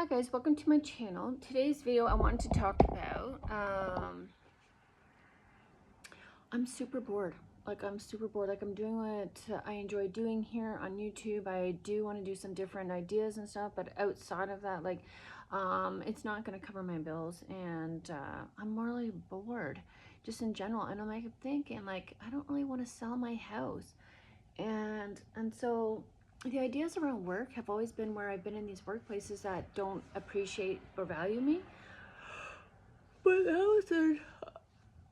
Hi guys, welcome to my channel. Today's video I wanted to talk about, I'm super bored. I'm super bored. I'm doing what I enjoy doing here on YouTube. I do want to do some different ideas and stuff, but outside of that, it's not going to cover my bills, and I'm really bored just in general. And I'm thinking, I don't really want to sell my house. And so the ideas around work have always been where I've been in these workplaces that don't appreciate or value me. But that was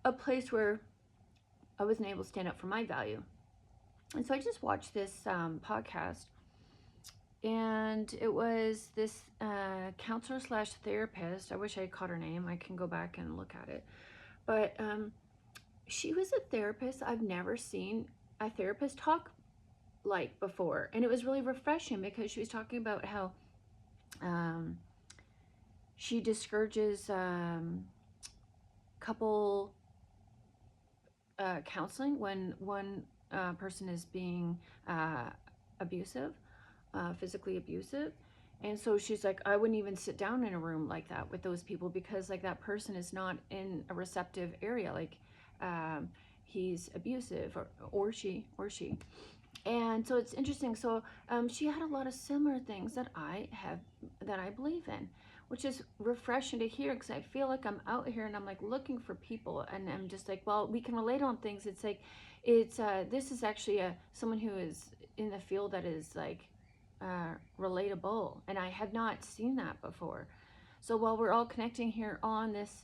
a place where I wasn't able to stand up for my value. And so I just watched this podcast, and it was this counselor slash therapist. I wish I caught her name. I can go back and look at it. But she was a therapist. I've never seen a therapist talk like before, and it was really refreshing because she was talking about how she discourages couple counseling when one person is being abusive, physically abusive. And so she's like, I wouldn't even sit down in a room like that with those people because that person is not in a receptive area. He's abusive, or she. And so it's interesting. So she had a lot of similar things that I believe in, which is refreshing to hear, because I feel like I'm out here and I'm looking for people, and I'm just well, we can relate on things. It's this is actually someone who is in the field that is relatable, and I have not seen that before. So while we're all connecting here on this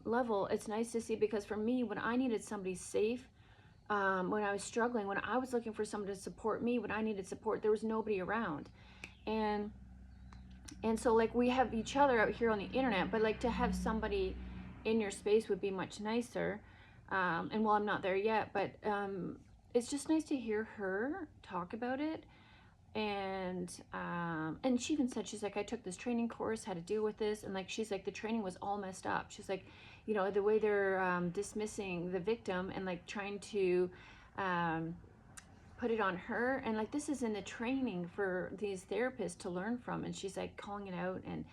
level, it's nice to see, because for me, when I needed somebody safe, when I was struggling, when I was looking for someone to support me, when I needed support, there was nobody around. And so we have each other out here on the internet, but to have somebody in your space would be much nicer. And well, I'm not there yet, but it's just nice to hear her talk about it. And she even said, she's I took this training course, how to deal with this, and she's the training was all messed up. She's the way they're dismissing the victim and trying to put it on her, and this is in the training for these therapists to learn from, and she's calling it out, and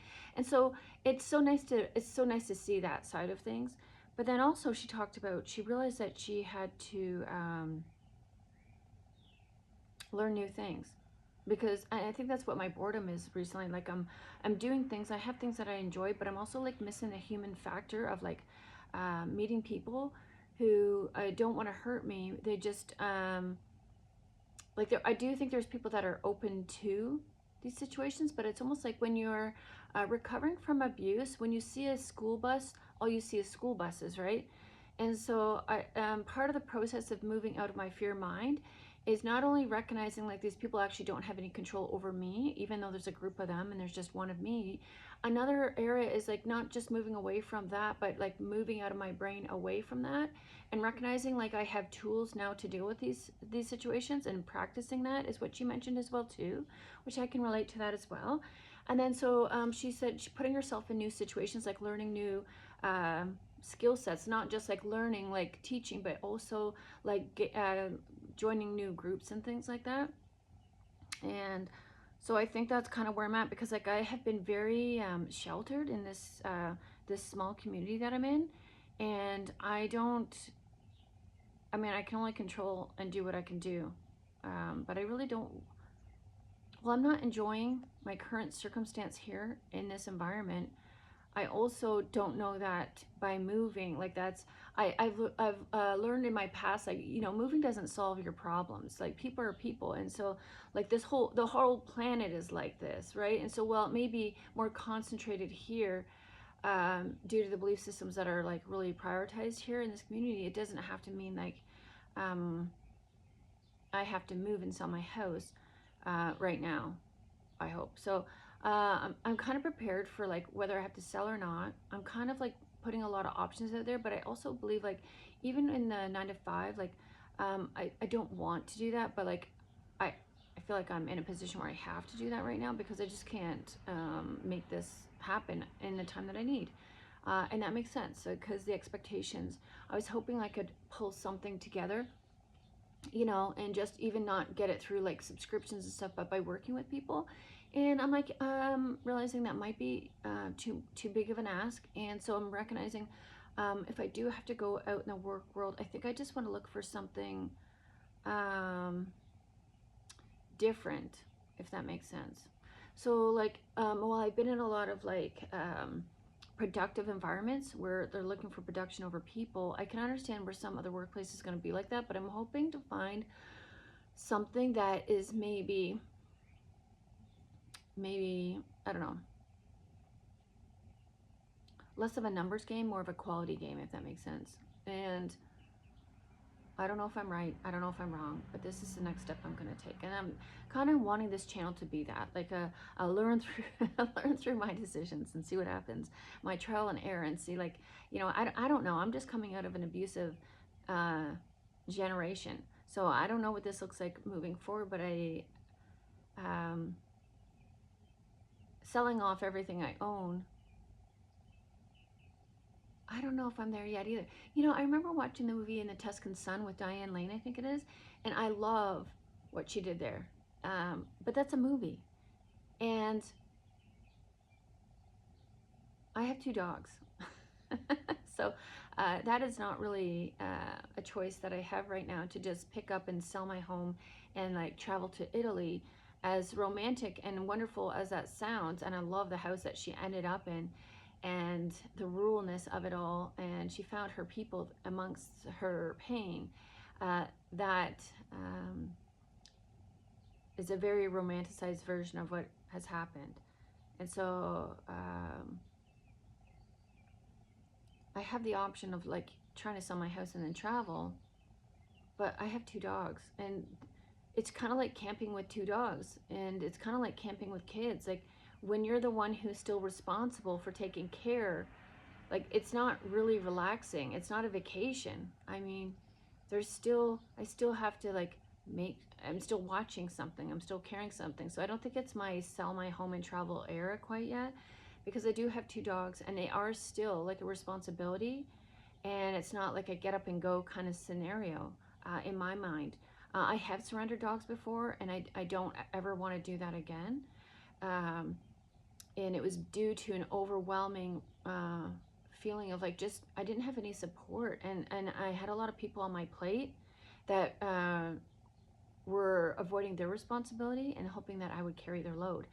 so it's so nice to see that side of things. But then also she talked about, she realized that she had to learn new things, because I think that's what my boredom is recently. I'm doing things, I have things that I enjoy, but I'm also missing the human factor of meeting people who don't want to hurt me. They just I do think there's people that are open to these situations, but it's almost when you're recovering from abuse, when you see a school bus, all you see is school buses, right? And so part of the process of moving out of my fear mind is not only recognizing these people actually don't have any control over me, even though there's a group of them and there's just one of me. Another area is not just moving away from that, but moving out of my brain away from that, and recognizing I have tools now to deal with these situations, and practicing that is what she mentioned as well too, which I can relate to that as well. And then so she said she putting herself in new situations, learning new skill sets, not just learning teaching, but also joining new groups and things like that. And so I think that's kind of where I'm at, because I have been very sheltered in this this small community that I'm in, and I can only control and do what I can do, but I really don't. Well, I'm not enjoying my current circumstance here in this environment. I also don't know that by moving, I've learned in my past, moving doesn't solve your problems. People are people, and so the whole planet is like this, right? And so while it may be more concentrated here, due to the belief systems that are really prioritized here in this community, it doesn't have to mean I have to move and sell my house right now, I hope. So I'm kind of prepared for whether I have to sell or not. I'm kind of putting a lot of options out there, but I also believe even in the 9-to-5, I don't want to do that, but I feel I'm in a position where I have to do that right now, because I just can't make this happen in the time that I need. And that makes sense, because the expectations, I was hoping I could pull something together, and just even not get it through subscriptions and stuff, but by working with people And I'm like, realizing that might be too big of an ask. And so I'm recognizing, if I do have to go out in the work world, I think I just want to look for something different, if that makes sense. So like, well, I've been in a lot of like productive environments where they're looking for production over people. I can understand where some other workplace is going to be like that, but I'm hoping to find something that is maybe, I don't know, less of a numbers game, more of a quality game, if that makes sense. And I don't know if I'm right. I don't know if I'm wrong, but this is the next step I'm going to take. And I'm kind of wanting this channel to be that, like I'll learn through, learn through my decisions and see what happens, my trial and error, and see, like, you know, I don't know. I'm just coming out of an abusive generation. So I don't know what this looks like moving forward, but selling off everything I own, I don't know if I'm there yet either. You know, I remember watching the movie In the Tuscan Sun with Diane Lane, I think it is, and I love what she did there. But that's a movie. And I have 2 dogs. So that is not really a choice that I have right now, to just pick up and sell my home and like travel to Italy. As romantic and wonderful as that sounds, and I love the house that she ended up in and the ruralness of it all, and she found her people amongst her pain, that is a very romanticized version of what has happened. And so I have the option of like trying to sell my house and then travel, but I have 2 dogs, and it's kind of like camping with 2 dogs, and it's kind of like camping with kids. Like, when you're the one who's still responsible for taking care, like, it's not really relaxing. It's not a vacation. I mean, I still have to like I'm still watching something. I'm still carrying something. So I don't think it's my sell my home and travel era quite yet, because I do have 2 dogs, and they are still like a responsibility, and it's not like a get up and go kind of scenario in my mind. I have surrendered dogs before, and I don't ever want to do that again. And it was due to an overwhelming feeling of like, just I didn't have any support, and I had a lot of people on my plate that were avoiding their responsibility and hoping that I would carry their load.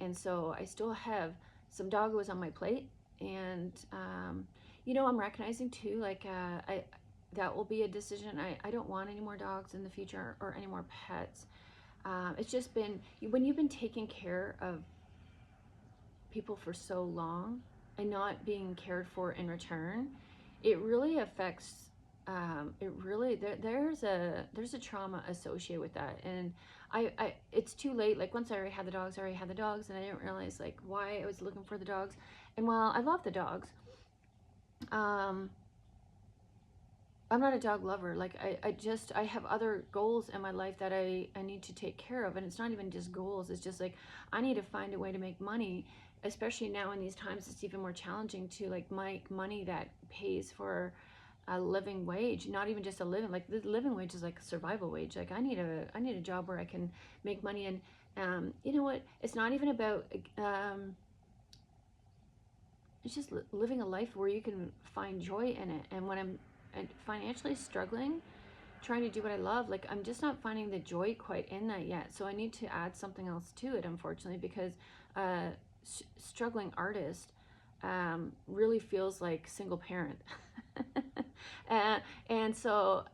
And so I still have some doggos on my plate, and you know, I'm recognizing too, like that will be a decision. I don't want any more dogs in the future or any more pets. It's just been, when you've been taking care of people for so long and not being cared for in return, it really affects, there's a trauma associated with that. And it's too late. Like, once I already had the dogs, and I didn't realize like why I was looking for the dogs. And while I love the dogs, I'm not a dog lover. Like, I have other goals in my life that I need to take care of. And it's not even just goals. It's just like, I need to find a way to make money, especially now in these times. It's even more challenging to like make money that pays for a living wage, not even just a living, like the living wage is like a survival wage. Like, I need a job where I can make money. And you know what? It's not even about, it's just living a life where you can find joy in it. And when I'm financially struggling, trying to do what I love, like, I'm just not finding the joy quite in that yet. So I need to add something else to it, unfortunately, because struggling artist really feels like single parent. And so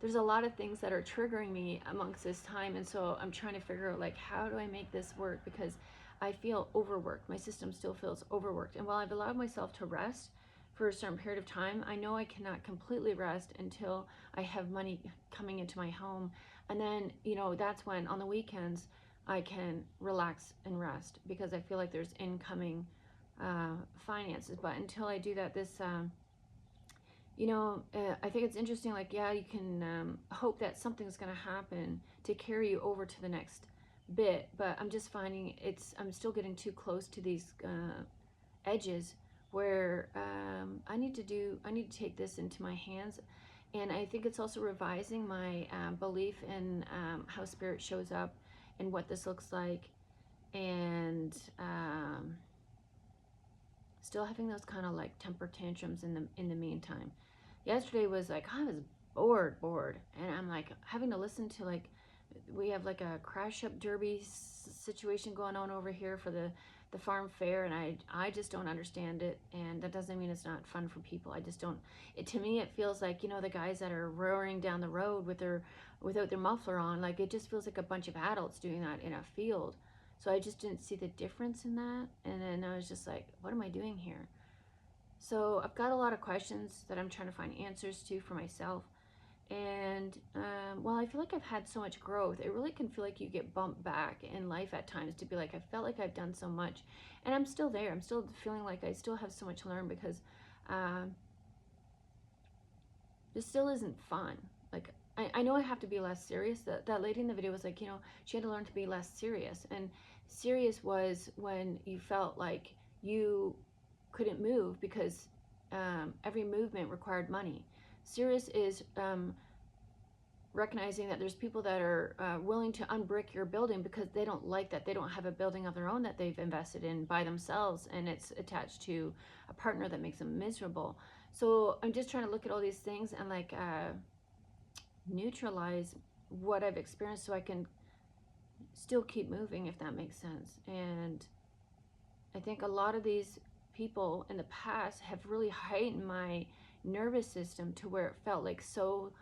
there's a lot of things that are triggering me amongst this time. And so I'm trying to figure out, like, how do I make this work? Because I feel overworked. My system still feels overworked. And while I've allowed myself to rest for a certain period of time, I know I cannot completely rest until I have money coming into my home. And then, you know, that's when on the weekends I can relax and rest, because I feel like there's incoming finances. But until I do that, you know, I think it's interesting. Like, yeah, you can hope that something's going to happen to carry you over to the next bit, but I'm just finding I'm still getting too close to these edges where I need to take this into my hands. And I think it's also revising my belief in how spirit shows up and what this looks like. and still having those kind of like temper tantrums in the meantime. Yesterday was like I was bored, and I'm like having to listen to like we have like a crash up derby situation going on over here for the farm fair, and I just don't understand it, and that doesn't mean it's not fun for people. I just don't. It to me it feels like, you know, the guys that are roaring down the road with their without their muffler on, like it just feels like a bunch of adults doing that in a field. So I just didn't see the difference in that, and then I was just like, what am I doing here? So I've got a lot of questions that I'm trying to find answers to for myself. And while I feel like I've had so much growth, it really can feel like you get bumped back in life at times to be like, I felt like I've done so much. And I'm still there. I'm still feeling like I still have so much to learn because um, this still isn't fun. Like, I know I have to be less serious. That lady in the video was like, you know, she had to learn to be less serious. And serious was when you felt like you couldn't move because every movement required money. Serious is recognizing that there's people that are willing to unbrick your building because they don't like that they don't have a building of their own that they've invested in by themselves, and it's attached to a partner that makes them miserable. So I'm just trying to look at all these things and like neutralize what I've experienced so I can still keep moving, if that makes sense. And I think a lot of these people in the past have really heightened my nervous system to where it felt like so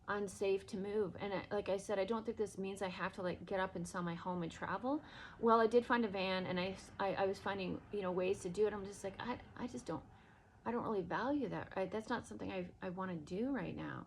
unsafe to move. And like I said, I don't think this means I have to like get up and sell my home and travel. Well, I did find a van, and I was finding, you know, ways to do it. I'm just like, I just don't, I don't really value that. That's not something I want to do right now.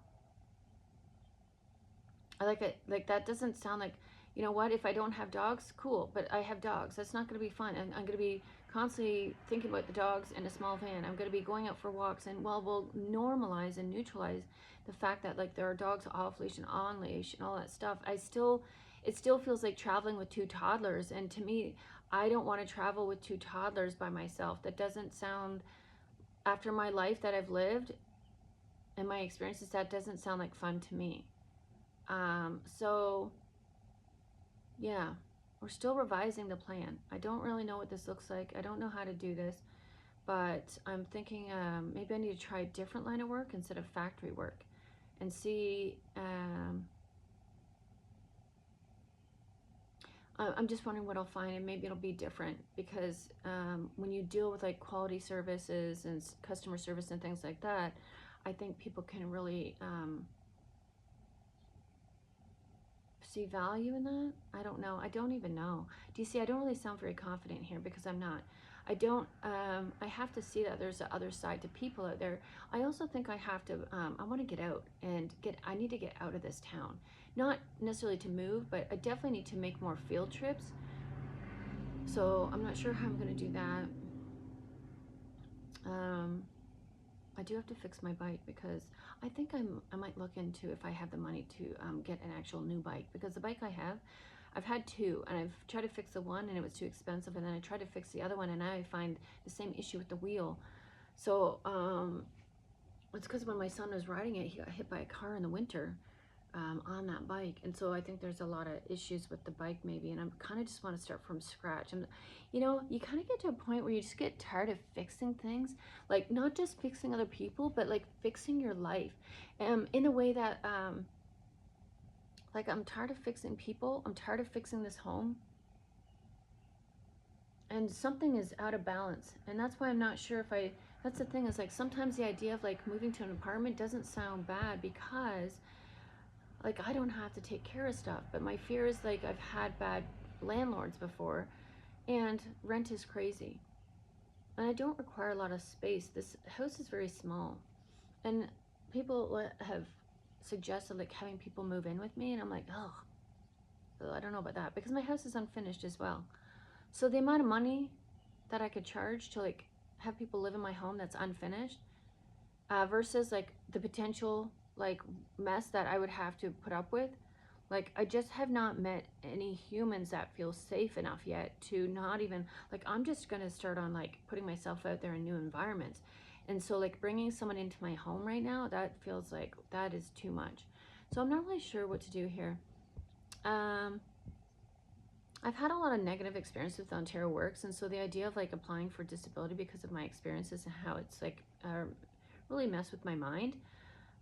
I like it. Like that doesn't sound like, you know what, if I don't have dogs, cool, but I have dogs. That's not going to be fun. And I'm going to be constantly thinking about the dogs in a small van. I'm going to be going out for walks, and while we'll normalize and neutralize the fact that like there are dogs off leash and on leash and all that stuff, it still feels like traveling with two toddlers. And to me, I don't want to travel with two toddlers by myself. That doesn't sound, after my life that I've lived and my experiences, that doesn't sound like fun to me. So yeah, we're still revising the plan. I don't really know what this looks like. I don't know how to do this, but I'm thinking maybe I need to try a different line of work instead of factory work and see. I'm just wondering what I'll find, and maybe it'll be different because when you deal with like quality services and customer service and things like that, I think people can really see value in that. I don't know. I don't even know. Do you see? I don't really sound very confident here because I'm not. I don't. I have to see that there's the other side to people out there. I also think I have to. I want to get out and get. I need to get out of this town. Not necessarily to move, but I definitely need to make more field trips. So I'm not sure how I'm going to do that. I do have to fix my bike because I think I might look into if I have the money to get an actual new bike, because the bike I have, I've had two, and I've tried to fix the one and it was too expensive, and then I tried to fix the other one and now I find the same issue with the wheel. So it's because when my son was riding it, he got hit by a car in the winter on that bike, and so I think there's a lot of issues with the bike maybe, and I'm kind of just want to start from scratch. And you know, you kind of get to a point where you just get tired of fixing things, like not just fixing other people, but like fixing your life in a way that like I'm tired of fixing people, I'm tired of fixing this home, and something is out of balance. And that's why I'm not sure if I, that's the thing, is like sometimes the idea of like moving to an apartment doesn't sound bad because like I don't have to take care of stuff, but my fear is like I've had bad landlords before, and rent is crazy, and I don't require a lot of space. This house is very small, and people have suggested like having people move in with me, and I'm like, oh, I don't know about that because my house is unfinished as well. So the amount of money that I could charge to like have people live in my home that's unfinished versus like the potential like mess that I would have to put up with. Like I just have not met any humans that feel safe enough yet to not even, like I'm just going to start on like putting myself out there in new environments. And so like bringing someone into my home right now, that feels like that is too much. So I'm not really sure what to do here. I've had a lot of negative experience with Ontario Works, and so the idea of like applying for disability because of my experiences and how it's like really messed with my mind,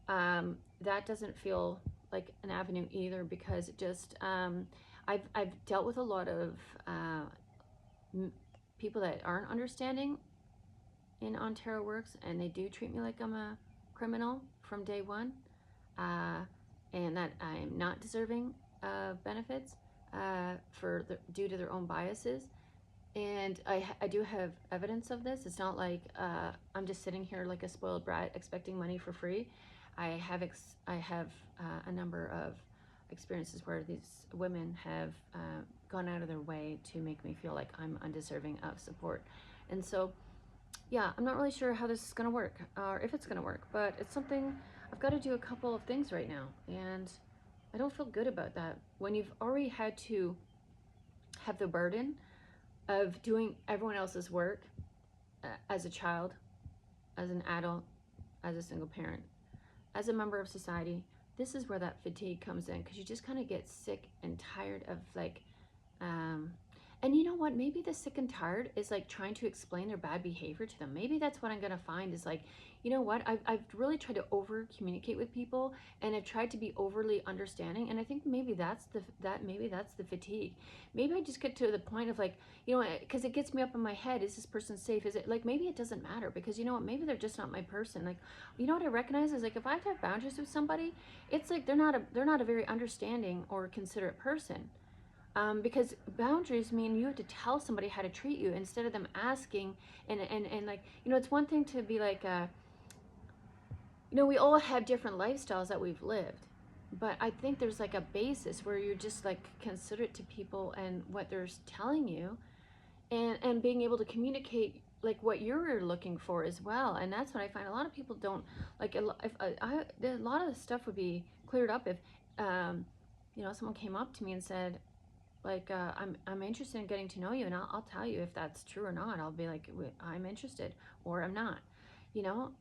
that doesn't feel like an avenue either, because it just I've dealt with a lot of people that aren't understanding in Ontario Works, and they do treat me like I'm a criminal from day one, uh, and that I'm not deserving of benefits due to their own biases. And I do have evidence of this. It's not like I'm just sitting here like a spoiled brat expecting money for free. I have a number of experiences where these women have gone out of their way to make me feel like I'm undeserving of support. And so, yeah, I'm not really sure how this is going to work or if it's going to work, but it's something I've got to do a couple of things right now. And I don't feel good about that. When you've already had to have the burden of doing everyone else's work as a child, as an adult, as a single parent, as a member of society, this is where that fatigue comes in, because you just kind of get sick and tired of like, um, and you know what? Maybe the sick and tired is like trying to explain their bad behavior to them. Maybe that's what I'm gonna find is like, you know what? I've really tried to over communicate with people, and I've tried to be overly understanding. And I think maybe maybe that's the fatigue. Maybe I just get to the point of like, you know, because it gets me up in my head. Is this person safe? Is it like, maybe it doesn't matter, because you know what? Maybe they're just not my person. Like, you know what I recognize is like, if I have boundaries with somebody, it's like they're not a very understanding or considerate person, because boundaries mean you have to tell somebody how to treat you instead of them asking. And like, you know, it's one thing to be like, you know, we all have different lifestyles that we've lived, but I think there's like a basis where you're just like considerate to people and what they're telling you, and being able to communicate like what you're looking for as well. And that's what I find a lot of people don't like. If a lot of the stuff would be cleared up if, you know, someone came up to me and said, like, I'm interested in getting to know you, and I'll tell you if that's true or not. I'll be like, I'm interested or I'm not, you know.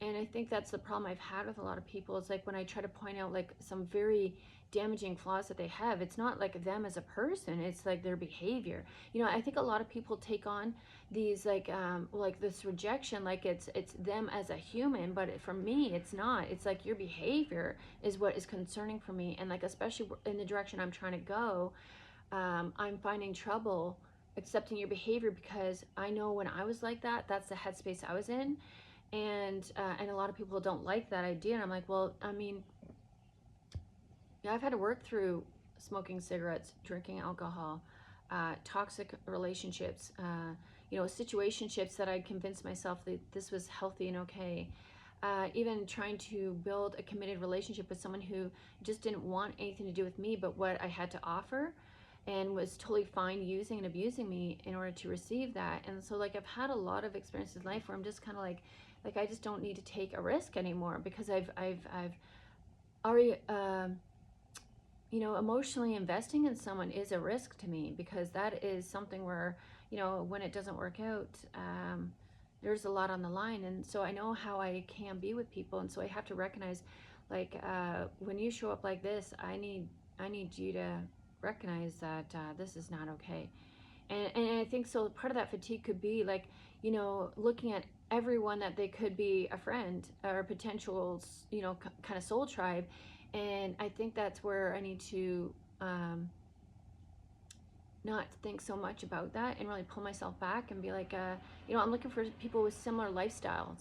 And I think that's the problem I've had with a lot of people. It's like when I try to point out like some very damaging flaws that they have, it's not like them as a person, it's like their behavior. You know, I think a lot of people take on these like this rejection like it's them as a human, but for me it's not. It's like your behavior is what is concerning for me, and like especially in the direction I'm trying to go. I'm finding trouble accepting your behavior, because I know when I was like that, that's the headspace I was in. And a lot of people don't like that idea, and I'm like, well, I mean, yeah, I've had to work through smoking cigarettes, drinking alcohol, toxic relationships, you know, situationships that I convinced myself that this was healthy and okay. Even trying to build a committed relationship with someone who just didn't want anything to do with me but what I had to offer, and was totally fine using and abusing me in order to receive that. And so like I've had a lot of experiences in life where I'm just kind of like I just don't need to take a risk anymore, because I've already you know, emotionally investing in someone is a risk to me, because that is something where, you know, when it doesn't work out, there's a lot on the line. And so I know how I can be with people, and so I have to recognize, like, when you show up like this, I need you to recognize that this is not okay. And I think so part of that fatigue could be like, you know, looking at everyone that they could be a friend or a potential, you know, kind of soul tribe. And I think that's where I need to not think so much about that, and really pull myself back and be like, you know, I'm looking for people with similar lifestyles,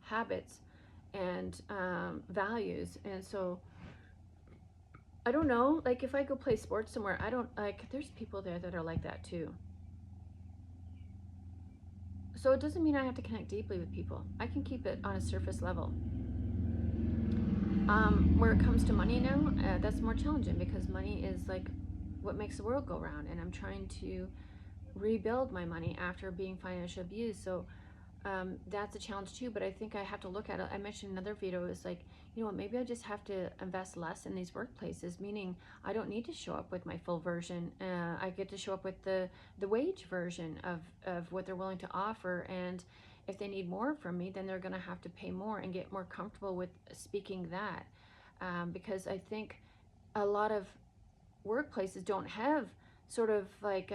habits, and values. And so I don't know, like if I go play sports somewhere, I don't like, there's people there that are like that too. So it doesn't mean I have to connect deeply with people. I can keep it on a surface level. Where it comes to money now, that's more challenging, because money is like what makes the world go round, and I'm trying to rebuild my money after being financially abused. So that's a challenge too. But I think I have to look at it. I mentioned in another video, is like, you know what, maybe I just have to invest less in these workplaces, meaning I don't need to show up with my full version. I get to show up with the wage version of what they're willing to offer. And if they need more from me, then they're going to have to pay more, and get more comfortable with speaking that. Because I think a lot of workplaces don't have sort of like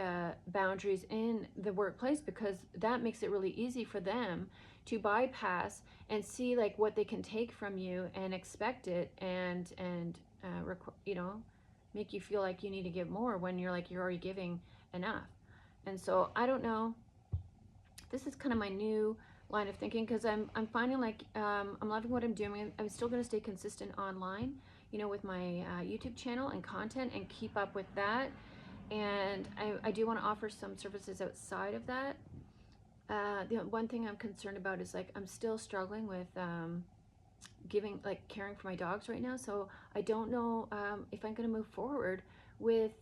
boundaries in the workplace, because that makes it really easy for them to bypass and see like what they can take from you and expect it, and you know, make you feel like you need to give more when you're like you're already giving enough. And so I don't know, this is kind of my new line of thinking, because I'm finding like I'm loving what I'm doing. I'm still going to stay consistent online, you know, with my YouTube channel and content, and keep up with that. And I do want to offer some services outside of that. The one thing I'm concerned about is like I'm still struggling with giving, like caring for my dogs right now. So I don't know if I'm going to move forward with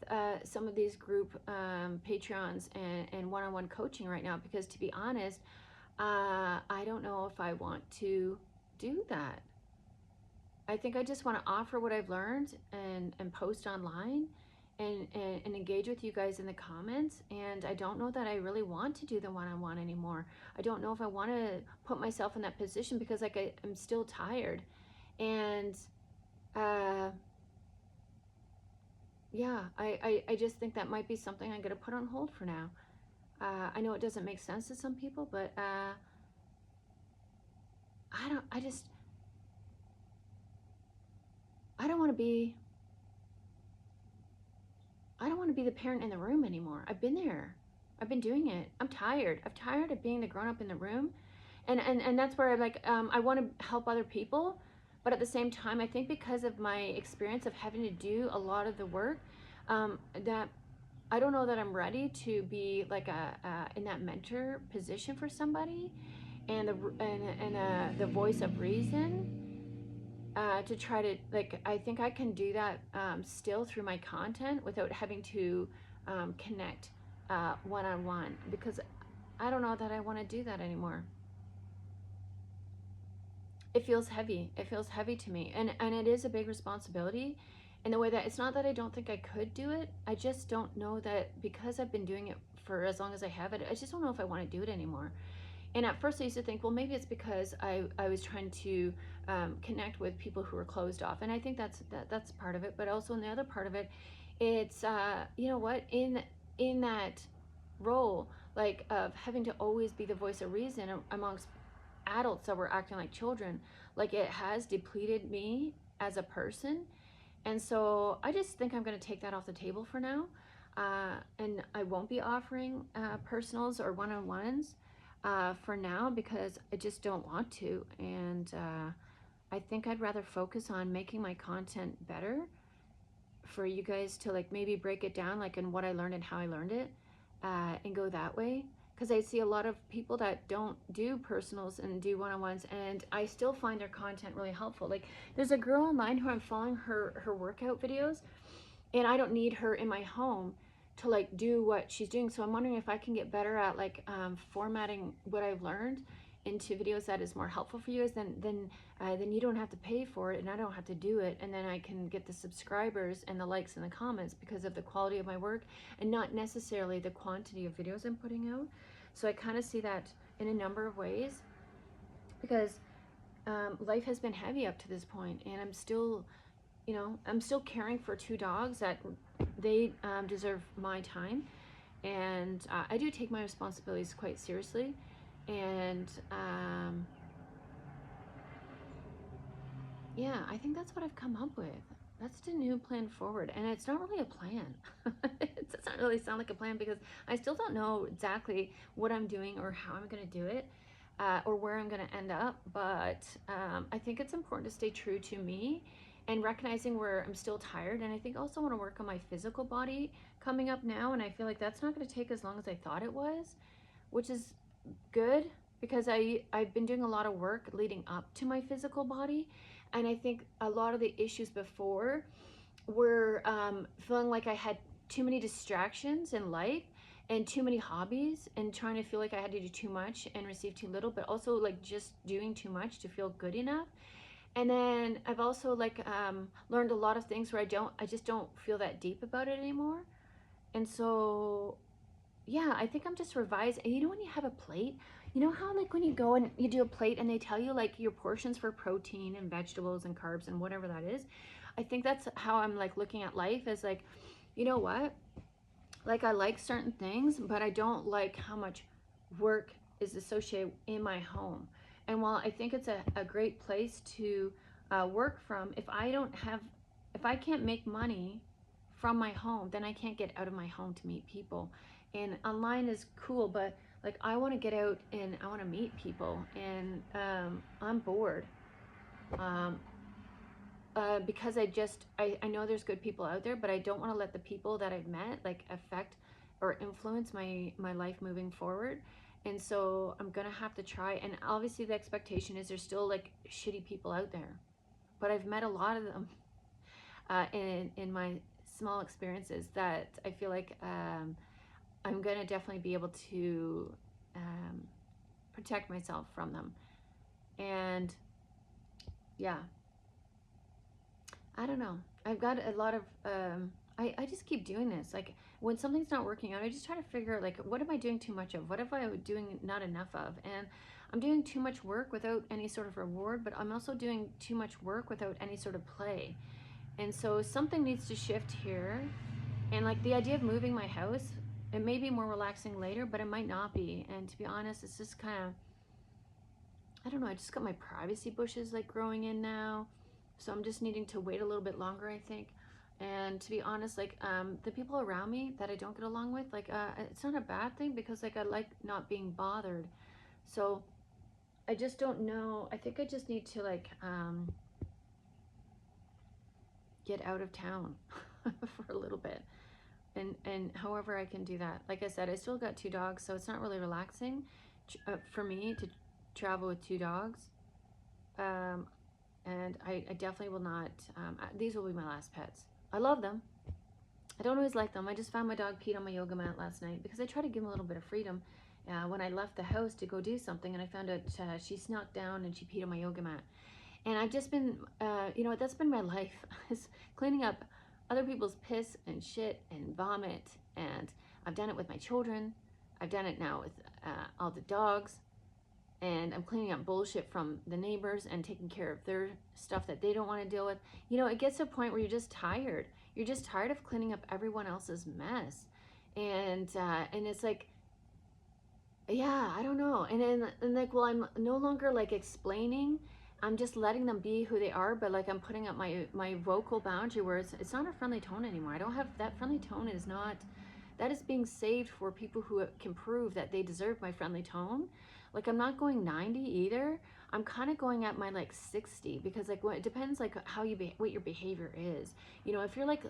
some of these group Patreons and one-on-one coaching right now, because to be honest, I don't know if I want to do that. I think I just want to offer what I've learned and post online and engage with you guys in the comments. And I don't know that I really want to do the one-on-one anymore. I don't know if I want to put myself in that position, because like I'm still tired. And yeah, I just think that might be something I'm going to put on hold for now. I know it doesn't make sense to some people, but I don't want to be the parent in the room anymore. I've been there. I've been doing it. I'm tired. I'm tired of being the grown up in the room. And that's where I like, I want to help other people. But at the same time, I think because of my experience of having to do a lot of the work, that I don't know that I'm ready to be like in that mentor position for somebody, and the voice of reason, to try to like, I think I can do that still through my content without having to connect one-on-one, because I don't know that I want to do that anymore. It feels heavy. It feels heavy to me, and it is a big responsibility in the way that it's not that I don't think I could do it. I just don't know that, because I've been doing it for as long as I have it, I just don't know if I want to do it anymore. And at first I used to think, well, maybe it's because I was trying to connect with people who were closed off. And I think that's part of it. But also in the other part of it, it's, you know what, in that role, like of having to always be the voice of reason amongst adults that were acting like children, like it has depleted me as a person. And so I just think I'm going to take that off the table for now. And I won't be offering personals or one-on-ones for now, because I just don't want to. And I think I'd rather focus on making my content better for you guys to like maybe break it down, like in what I learned and how I learned it, and go that way. Because I see a lot of people that don't do personals and do one-on-ones, and I still find their content really helpful. Like there's a girl online who I'm following her workout videos, and I don't need her in my home to like do what she's doing. So I'm wondering if I can get better at like formatting what I've learned into videos that is more helpful for you guys. Then you don't have to pay for it, and I don't have to do it, and then I can get the subscribers and the likes and the comments because of the quality of my work, and not necessarily the quantity of videos I'm putting out. So I kind of see that in a number of ways, because life has been heavy up to this point, and I'm still, you know, I'm still caring for two dogs that they deserve my time. And I do take my responsibilities quite seriously. And yeah, I think that's what I've come up with. That's the new plan forward. And it's not really a plan. It doesn't really sound like a plan, because I still don't know exactly what I'm doing or how I'm going to do it, or where I'm going to end up. But I think it's important to stay true to me, and recognizing where I'm still tired. And I think also want to work on my physical body coming up now. And I feel like that's not going to take as long as I thought it was, which is good, because I've been doing a lot of work leading up to my physical body. And I think a lot of the issues before were feeling like I had too many distractions in life and too many hobbies, and trying to feel like I had to do too much and receive too little, but also like just doing too much to feel good enough. And then I've also like learned a lot of things where I just don't feel that deep about it anymore. And so yeah, I think I'm just revising. And you know, when you have a plate, you know how like when you go and you do a plate and they tell you like your portions for protein and vegetables and carbs and whatever that is. I think that's how I'm like looking at life, as like you know what? Like, I like certain things, but I don't like how much work is associated in my home. And while I think it's a great place to work from, if I can't make money from my home, then I can't get out of my home to meet people. And online is cool, but like, I want to get out and I want to meet people, and I'm bored. Um, because I know there's good people out there, but I don't want to let the people that I've met like affect or influence my life moving forward. And so I'm gonna have to try. And obviously, the expectation is there's still like shitty people out there, but I've met a lot of them in my small experiences that I feel like I'm gonna definitely be able to um, protect myself from them. And yeah, I don't know. I've got a lot of, I just keep doing this. Like, when something's not working out, I just try to figure, like, what am I doing too much of? What am I doing not enough of? And I'm doing too much work without any sort of reward, but I'm also doing too much work without any sort of play. And so something needs to shift here. And like, the idea of moving my house, it may be more relaxing later, but it might not be. And to be honest, it's just kind of, I don't know, I just got my privacy bushes like growing in now. So I'm just needing to wait a little bit longer, I think. And to be honest, like, the people around me that I don't get along with, like, it's not a bad thing, because like, I like not being bothered. So I just don't know. I think I just need to like get out of town for a little bit. And however I can do that. Like I said, I still got 2 dogs, so it's not really relaxing for me to travel with 2 dogs. Um, and I definitely will not, these will be my last pets. I love them. I don't always like them. I just found my dog peed on my yoga mat last night, because I try to give him a little bit of freedom when I left the house to go do something, and I found out she snuck down and she peed on my yoga mat. And I've just been, that's been my life, is cleaning up other people's piss and shit and vomit. And I've done it with my children. I've done it now with all the dogs. And I'm cleaning up bullshit from the neighbors and taking care of their stuff that they don't want to deal with. It gets to a point where you're just tired. You're just tired of cleaning up everyone else's mess. And it's like, yeah, I don't know. And like, well, I'm no longer like explaining. I'm just letting them be who they are, but like, I'm putting up my vocal boundary where it's not a friendly tone anymore. I don't have that friendly tone. Is not, that is being saved for people who can prove that they deserve my friendly tone. Like, I'm not going 90 either. I'm kind of going at my like 60, because like, it depends like how what your behavior is. If you're like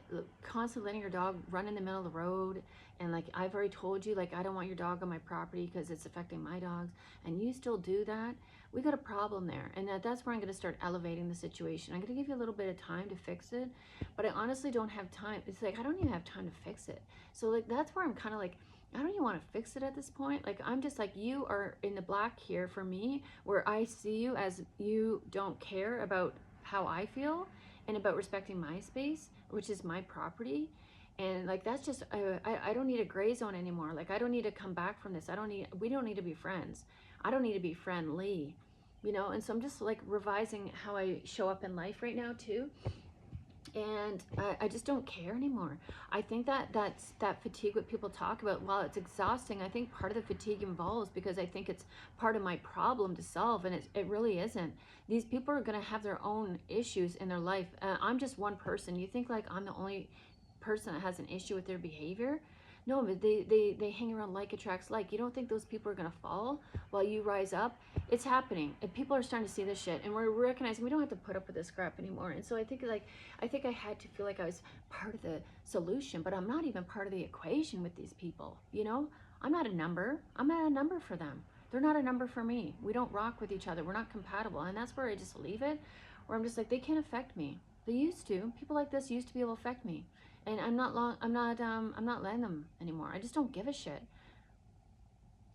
constantly letting your dog run in the middle of the road, and like, I've already told you, like, I don't want your dog on my property because it's affecting my dogs, and you still do that, we got a problem there. And that's where I'm going to start elevating the situation. I'm going to give you a little bit of time to fix it, but I honestly don't have time. It's like, I don't even have time to fix it. So like, that's where I'm kind of like, I don't even want to fix it at this point. Like, I'm just like, you are in the black here for me, where I see you as you don't care about how I feel and about respecting my space, which is my property. And like, that's just, I don't need a gray zone anymore. Like, I don't need to come back from this. We don't need to be friends. I don't need to be friendly, And so I'm just like revising how I show up in life right now too. And I just don't care anymore. I think that's that fatigue, what people talk about, while it's exhausting, I think part of the fatigue involves because I think it's part of my problem to solve, and it really isn't. These people are going to have their own issues in their life. I'm just one person. You think like I'm the only person that has an issue with their behavior? No, but they hang around, like attracts like. You don't think those people are going to fall while you rise up? It's happening, and people are starting to see this shit, and we're recognizing we don't have to put up with this crap anymore. And so I think I had to feel like I was part of the solution, but I'm not even part of the equation with these people. I'm not a number. I'm not a number for them. They're not a number for me. We don't rock with each other. We're not compatible. And that's where I just leave it, where I'm just like, they can't affect me. They used to. People like this used to be able to affect me. And I'm not letting them anymore. I just don't give a shit.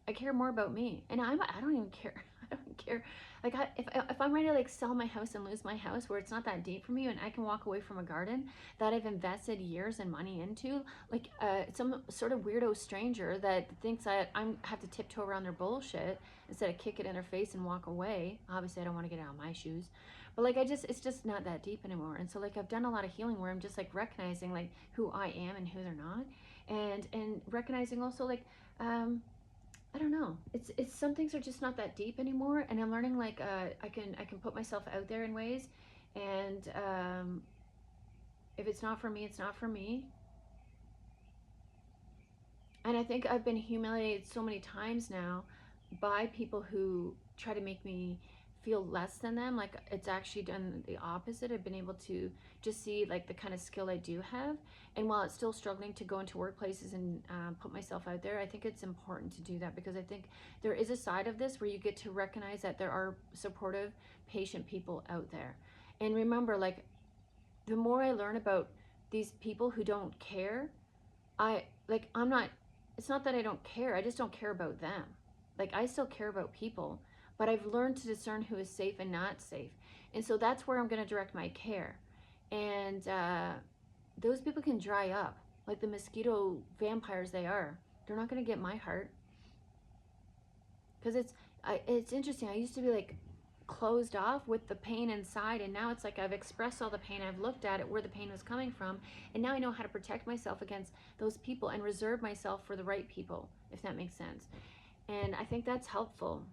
I care more about me. And I don't even care. don't care. Like if I'm ready to like sell my house and lose my house, where it's not that deep for me, and I can walk away from a garden that I've invested years and money into, like some sort of weirdo stranger that thinks I have to tiptoe around their bullshit instead of kick it in their face and walk away. Obviously, I don't want to get out of my shoes, but like it's just not that deep anymore. And so like I've done a lot of healing where I'm just like recognizing like who I am and who they're not, and recognizing also like I don't know. It's some things are just not that deep anymore, and I'm learning like I can put myself out there in ways, and if it's not for me, it's not for me. And I think I've been humiliated so many times now by people who try to make me feel less than them. Like it's actually done the opposite. I've been able to just see like the kind of skill I do have. And while it's still struggling to go into workplaces and put myself out there, I think it's important to do that, because I think there is a side of this where you get to recognize that there are supportive, patient people out there. And remember, like the more I learn about these people who don't care, I'm not, it's not that I don't care, I just don't care about them. Like I still care about people, but I've learned to discern who is safe and not safe. And so that's where I'm going to direct my care. And those people can dry up like the mosquito vampires they are. They're not going to get my heart. Because it's interesting. I used to be like closed off with the pain inside, and now it's like I've expressed all the pain, I've looked at it where the pain was coming from, and now I know how to protect myself against those people and reserve myself for the right people, if that makes sense. And I think that's helpful.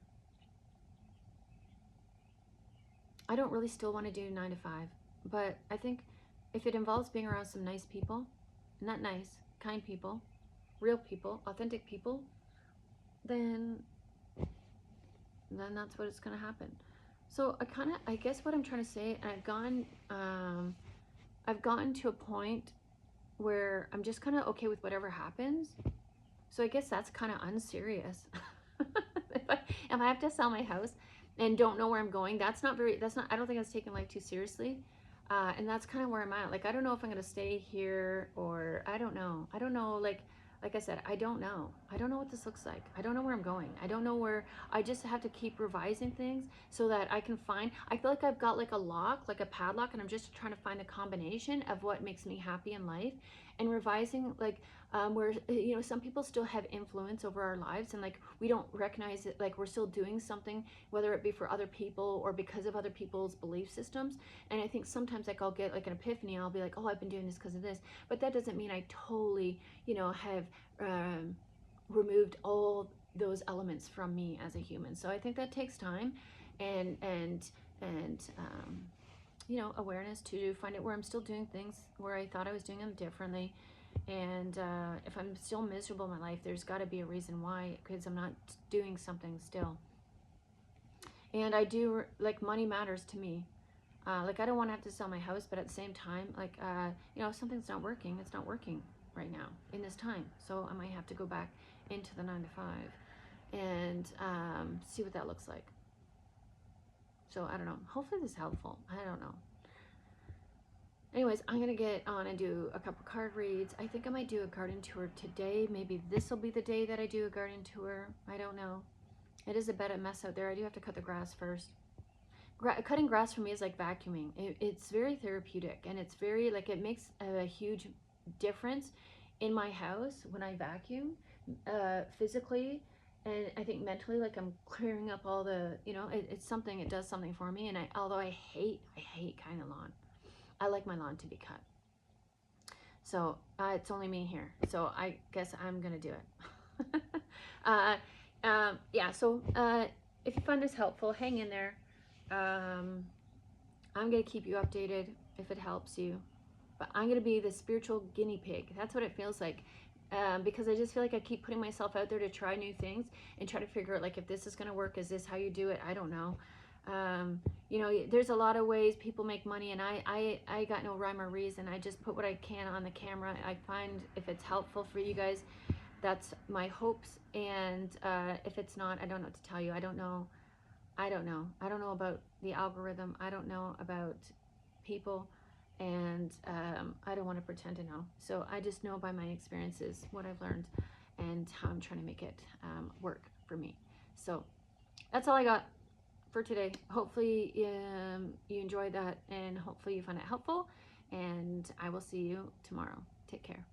I don't really still want to do 9 to 5, but I think if it involves being around some nice people, not nice, kind people, real people, authentic people, then that's what it's going to happen. So I guess what I'm trying to say, and I've gotten to a point where I'm just kind of okay with whatever happens. So I guess that's kind of unserious. If I have to sell my house and don't know where I'm going, I don't think I was taking life too seriously. And that's kind of where I'm at. Like, I don't know if I'm going to stay here, or I don't know. Like I said, I don't know what this looks like. I don't know where I'm going. I don't know where. I just have to keep revising things so that I feel like I've got like a lock, like a padlock, and I'm just trying to find a combination of what makes me happy in life, and revising like where some people still have influence over our lives, and like we don't recognize it, like we're still doing something, whether it be for other people or because of other people's belief systems. And I think sometimes like I'll get like an epiphany, I'll be like, oh, I've been doing this because of this, but that doesn't mean I totally have removed all those elements from me as a human. So I think that takes time, and awareness to find out where I'm still doing things where I thought I was doing them differently. And if I'm still miserable in my life, there's got to be a reason why, because I'm not doing something still. And I do, like, money matters to me. Like, I don't want to have to sell my house, but at the same time, like, if something's not working, it's not working right now in this time. So I might have to go back into the 9 to 5 and see what that looks like. So I don't know. Hopefully this is helpful. I don't know. Anyways, I'm going to get on and do a couple card reads. I think I might do a garden tour today. Maybe this will be the day that I do a garden tour. I don't know. It is a bit of a mess out there. I do have to cut the grass first. Cutting grass for me is like vacuuming. It's very therapeutic, and it's very, like, it makes a huge difference in my house when I vacuum, physically, and I think mentally, like I'm clearing up all the, it does something for me. And although I hate cutting the lawn, I like my lawn to be cut. So it's only me here, so I guess I'm gonna do it. Yeah, so if you find this helpful, hang in there. I'm gonna keep you updated if it helps you, but I'm gonna be the spiritual guinea pig. That's what it feels like, because I just feel like I keep putting myself out there to try new things and try to figure out, like, if this is gonna work. Is this how you do it? I don't know. There's a lot of ways people make money, and I got no rhyme or reason. I just put what I can on the camera. I find if it's helpful for you guys, that's my hopes. And if it's not, I don't know what to tell you. I don't know about the algorithm. I don't know about people, and I don't want to pretend to know. So I just know by my experiences what I've learned and how I'm trying to make it work for me. So that's all I got. for today. Hopefully you enjoyed that, and hopefully you find it helpful, and I will see you tomorrow. Take care.